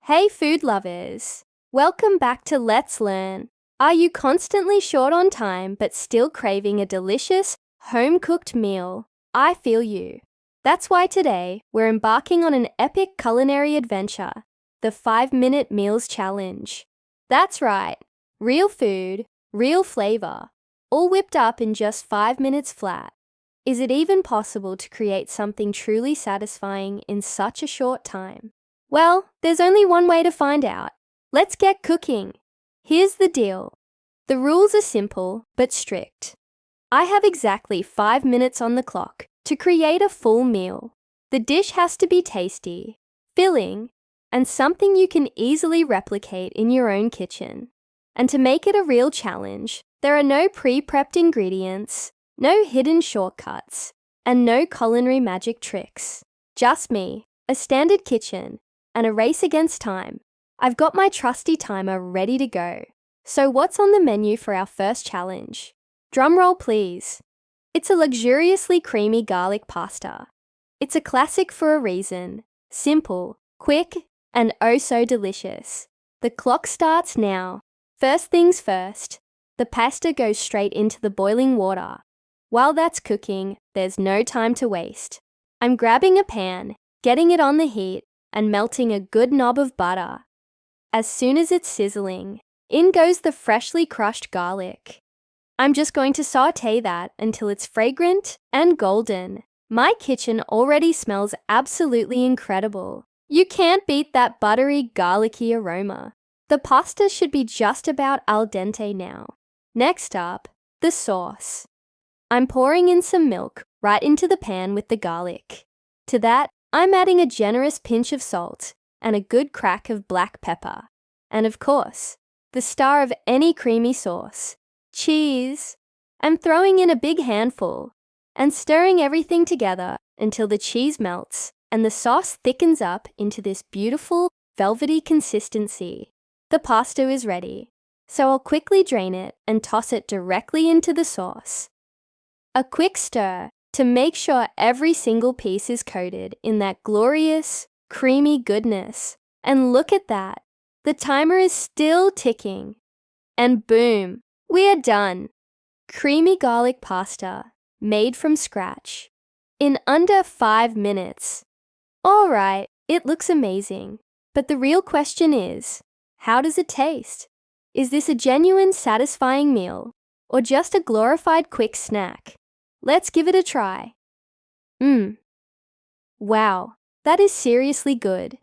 Hey food lovers! Welcome back to Let's Learn. Are you constantly short on time but still craving a delicious, home-cooked meal? I feel you. That's why today we're embarking on an epic culinary adventure, the 5-Minute Meals Challenge. That's right, real food, real flavor, all whipped up in just 5 minutes flat. Is it even possible to create something truly satisfying in such a short time? Well, there's only one way to find out. Let's get cooking. Here's the deal. The rules are simple but strict. I have exactly 5 minutes on the clock to create a full meal. The dish has to be tasty, filling, and something you can easily replicate in your own kitchen. And to make it a real challenge, there are no pre-prepped ingredients, no hidden shortcuts, and no culinary magic tricks. Just me, a standard kitchen, and a race against time. I've got my trusty timer ready to go. So what's on the menu for our first challenge? Drumroll please. It's a luxuriously creamy garlic pasta. It's a classic for a reason. Simple, quick, and oh so delicious. The clock starts now. First things first, the pasta goes straight into the boiling water. While that's cooking, there's no time to waste. I'm grabbing a pan, getting it on the heat, and melting a good knob of butter. As soon as it's sizzling, in goes the freshly crushed garlic. I'm just going to saute that until it's fragrant and golden. My kitchen already smells absolutely incredible. You can't beat that buttery, garlicky aroma. The pasta should be just about al dente now. Next up, the sauce. I'm pouring in some milk right into the pan with the garlic. To that, I'm adding a generous pinch of salt and a good crack of black pepper. And of course, the star of any creamy sauce, cheese. I'm throwing in a big handful and stirring everything together until the cheese melts and the sauce thickens up into this beautiful, velvety consistency. The pasta is ready, so I'll quickly drain it and toss it directly into the sauce. A quick stir to make sure every single piece is coated in that glorious, creamy goodness. And look at that. The timer is still ticking. And boom, we are done. Creamy garlic pasta, made from scratch, in under 5 minutes. All right, it looks amazing. But the real question is, how does it taste? Is this a genuine, satisfying meal, or just a glorified quick snack? Let's give it a try. Wow, that is seriously good.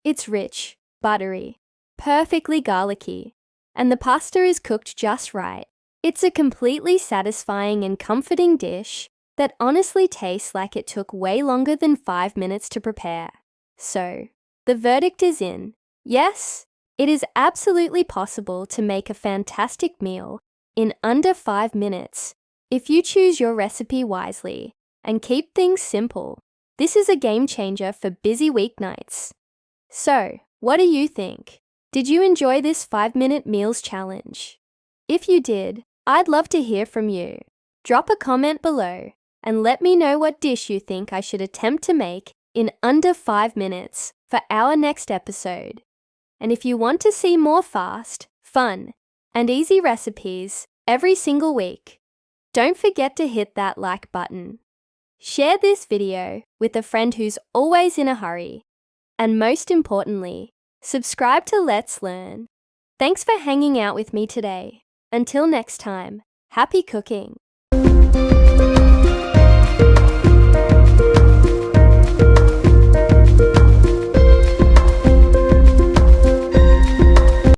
It's rich, buttery, perfectly garlicky, and the pasta is cooked just right. It's a completely satisfying and comforting dish that honestly tastes like it took way longer than 5 minutes to prepare. So, the verdict is in. Yes, it is absolutely possible to make a fantastic meal in under 5 minutes. If you choose your recipe wisely and keep things simple, this is a game changer for busy weeknights. So, what do you think? Did you enjoy this 5-minute meals challenge? If you did, I'd love to hear from you. Drop a comment below and let me know what dish you think I should attempt to make in under 5 minutes for our next episode. And if you want to see more fast, fun, and easy recipes every single week, don't forget to hit that like button. Share this video with a friend who's always in a hurry. And most importantly, subscribe to Let's Learn. Thanks for hanging out with me today. Until next time, happy cooking!